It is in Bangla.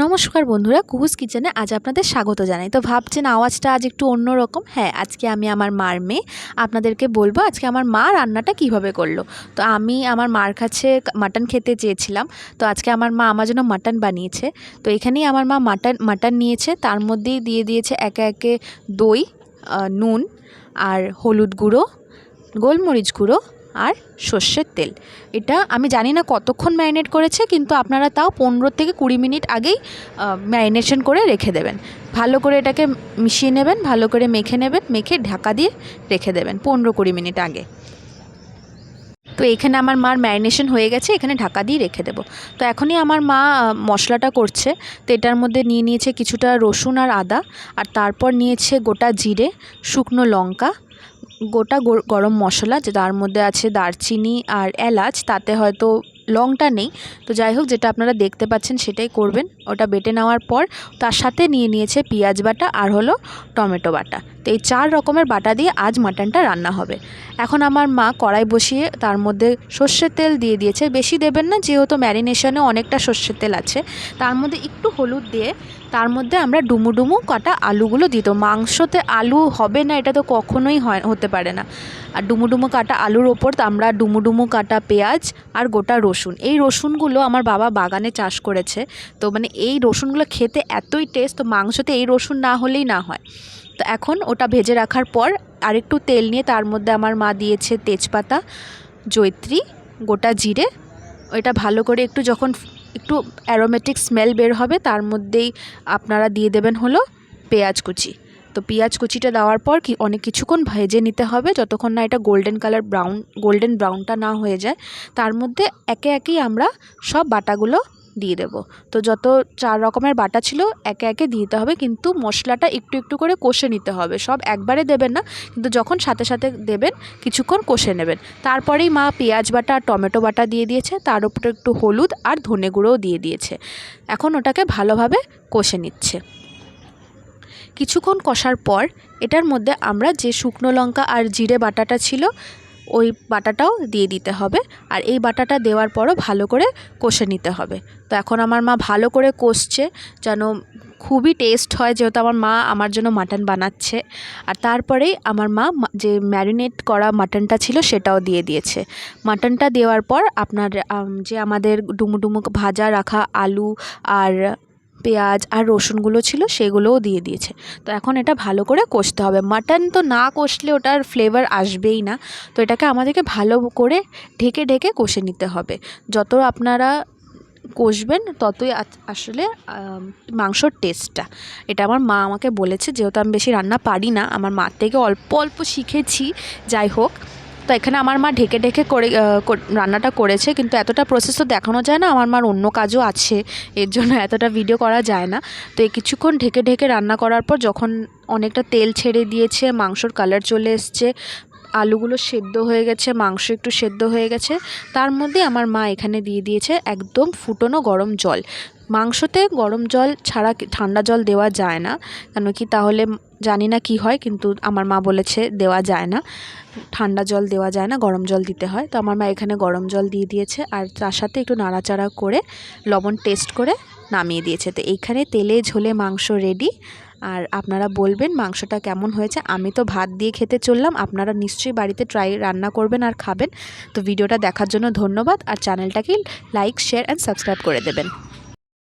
নমস্কার বন্ধুরা, কুহুস কিচেনে আজ আপনাদের স্বাগত জানাই। তো ভাবছেন আওয়াজটা আজ একটু অন্যরকম। হ্যাঁ, আজকে আমি আমার মার মেয়ে আপনাদেরকে বলবো আজকে আমার মা রান্নাটা কিভাবে করলো। তো আমি আমার মার কাছে মাটন খেতে চেয়েছিলাম, তো আজকে আমার মা আমার জন্য মাটন বানিয়েছে। তো এখানেই আমার মা মাটন নিয়েছে, তার মধ্যেই দিয়ে দিয়েছে একে একে দই, নুন আর হলুদ গুঁড়ো, গোলমরিচ গুঁড়ো আর সর্ষের তেল। এটা আমি জানি না কতক্ষণ ম্যারিনেট করেছে, কিন্তু আপনারা তাও 15 থেকে 20 মিনিট আগেই ম্যারিনেশন করে রেখে দেবেন। ভালো করে এটাকে মিশিয়ে নেবেন, ভালো করে মেখে নেবেন, মেখে ঢাকা দিয়ে রেখে দেবেন 15-20 মিনিট আগে। তো এখানে আমার মার ম্যারিনেশন হয়ে গেছে, এখানে ঢাকা দিয়ে রেখে দেবো। তো এখনই আমার মা মশলাটা করছে। তো এটার মধ্যে নিয়ে নিয়েছে কিছুটা রসুন আর আদা, আর তারপর নিয়েছে গোটা জিরে, শুকনো লঙ্কা, গোটা গরম মশলা, যে তার মধ্যে আছে দারচিনি আর এলাচ, তাতে হয়তো লংটা নেই। তো যাই হোক, যেটা আপনারা দেখতে পাচ্ছেন সেটাই করবেন। ওটা বেটে নেওয়ার পর তার সাথে নিয়ে নিয়েছে পেঁয়াজ বাটা আর হলো টমেটো বাটা। তো এই 4 রকমের বাটা দিয়ে আজ মাটনটা রান্না হবে। এখন আমার মা কড়াই বসিয়ে তার মধ্যে সর্ষের তেল দিয়ে দিয়েছে। বেশি দেবেন না, যেহেতু ম্যারিনেশনে অনেকটা সর্ষের তেল আছে। তার মধ্যে একটু হলুদ দিয়ে তার মধ্যে আমরা ডুমু কাটা আলুগুলো দিত। মাংসতে আলু হবে না এটা তো কখনোই হতে পারে না। আর ডুমু কাটা আলুর ওপর আমরা ডুমু কাটা পেঁয়াজ আর গোটা রসুন, এই রসুনগুলো আমার বাবা বাগানে চাষ করেছে। তো মানে এই রসুনগুলো খেতে এতই টেস্ট, তো মাংসতে এই রসুন না হলেই না হয়। তো এখন ওটা ভেজে রাখার পর আরেকটু তেল নিয়ে তার মধ্যে আমার মা দিয়েছে তেজপাতা, জয়িত্রী, গোটা জিরে। এটা ভালো করে একটু যখন একটু অ্যারোমেটিক স্মেল বের হবে, তার মধ্যেই আপনারা দিয়ে দেবেন হলো পেঁয়াজ কুচি। তো পেঁয়াজ কুচিটা দেওয়ার পর অনেক কিছুক্ষণ ভেজে নিতে হবে, যতক্ষণ না এটা গোল্ডেন ব্রাউনটা না হয়ে যায়। তার মধ্যে একে একেই আমরা সব বাটাগুলো দিয়ে দেব। তো যত 4 রকমের বাটা ছিল একে একে দিতে হবে, কিন্তু মশলাটা একটু একটু করে কষে নিতে হবে। সব একবারে দেবেন না, কিন্তু যখন সাথে সাথে দেবেন কিছুক্ষণ কষে নেবেন। তারপরেই মা পেঁয়াজ বাটা আর টমেটো বাটা দিয়ে দিয়েছে, তার উপরে একটু হলুদ আর ধনে গুঁড়োও দিয়ে দিয়েছে। এখন ওটাকে ভালোভাবে কষে নিচ্ছে। কিছুক্ষণ কষার পর এটার মধ্যে আমরা যে শুকনো লঙ্কা আর জিরে বাটাটা ছিল ওই বাটাটাও দিয়ে দিতে হবে, আর এই বাটাটা দেওয়ার পরও ভালো করে কষে নিতে হবে। তো এখন আমার মা ভালো করে কষছে যেন খুবই টেস্ট হয়, যেহেতু আমার মা আমার জন্য মাটন বানাচ্ছে। আর তারপরেই আমার মা যে ম্যারিনেট করা মাটনটা ছিল সেটাও দিয়ে দিয়েছে। মাটনটা দেওয়ার পর আপনার যে আমাদের ডুমু ভাজা রাখা আলু আর পেঁয়াজ আর রসুনগুলো ছিল সেগুলোও দিয়ে দিয়েছে। তো এখন এটা ভালো করে কষতে হবে। মাটন তো না কষলে ওটার ফ্লেভার আসবেই না। তো এটাকে আমাদেরকে ভালো করে ঢেকে ঢেকে কষে নিতে হবে। যত আপনারা কষবেন ততই আসলে মাংসর টেস্টটা। এটা আমার মা আমাকে বলেছে, যেহেতু আমি বেশি রান্না পারি না, আমার মার থেকে অল্প অল্প শিখেছি। যাই হোক, তো এখানে আমার মা ঢেকে ঢেকে করে রান্নাটা করেছে, কিন্তু এতটা প্রসেস তো দেখানো যায় না, আমার মার অন্য কাজও আছে, এর জন্য এতটা ভিডিও করা যায় না। তো এই কিছুক্ষণ ঢেকে ঢেকে রান্না করার পর যখন অনেকটা তেল ছেড়ে দিয়েছে, মাংসর কালার চলে এসছে, আলুগুলো সেদ্ধ হয়ে গেছে, মাংস একটু সেদ্ধ হয়ে গেছে, তার মধ্যে আমার মা এখানে দিয়ে দিয়েছে একদম ফুটনো গরম জল। মাংসতে গরম জল ছাড়া ঠান্ডা জল দেওয়া যায় না, কেন কি তাহলে জানি না কি হয়, কিন্তু আমার মা বলেছে দেওয়া যায় না, ঠান্ডা জল দেওয়া যায় না, গরম জল দিতে হয়। তো আমার মা এখানে গরম জল দিয়ে দিয়েছে, আর তার সাথে একটু নাড়াচাড়া করে লবণ টেস্ট করে নামিয়ে দিয়েছে। তো এইখানে তেলে ঝোলে মাংস রেডি। আর আপনারা বলবেন মাংসটা কেমন হয়েছে। আমি তো ভাত দিয়ে খেতে চললাম, আপনারা নিশ্চয়ই বাড়িতে রান্না করবেন আর খাবেন। তো ভিডিওটা দেখার জন্য ধন্যবাদ, আর চ্যানেলটাকে লাইক, শেয়ার অ্যান্ড সাবস্ক্রাইব করে দেবেন।